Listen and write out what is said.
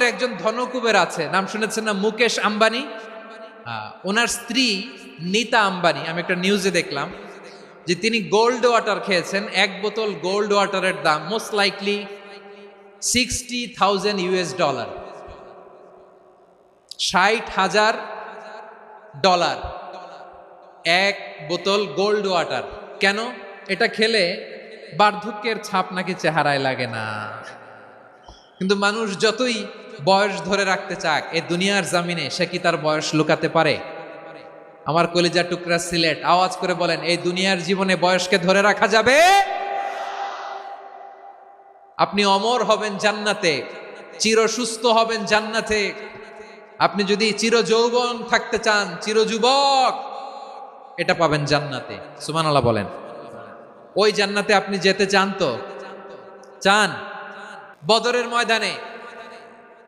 একজন ধনকুবের আছে, নাম শুনেছেন না, মুকেশ আম্বানি। ওনার স্ত্রী নীতা আম্বানি, আমি একটা নিউজে দেখলাম যে তিনি গোল্ড ওয়াটার খেয়েছেন। এক বোতল গোল্ড ওয়াটারের দাম মোস্ট লাইকলি $60,000, $60,000 এক বোতল গোল্ড ওয়াটার। কেন? এটা খেলে বার্ধক্যের ছাপ নাকি চেহারায় লাগে না। কিন্তু মানুষ যতই বয়স ধরে রাখতে চাক এ দুনিয়ার জামিনে, সে কি তার বয়স লুকাতে পারে? আমার কলিজা টুকরা সিলেট, আওয়াজ করে বলেন, এই দুনিয়ার জীবনে বয়সকে ধরে রাখা যাবে? আপনি অমর হবেন জান্নাতে, চির সুস্থ হবেন জান্নাতে। আপনি যদি চির যৌবন থাকতে চান, চির যুবক, এটা পাবেন জান্নাতে। সুবহানাল্লাহ বলেন। ওই জান্নাতে আপনি যেতে চান তো? চান? বদরের ময়দানে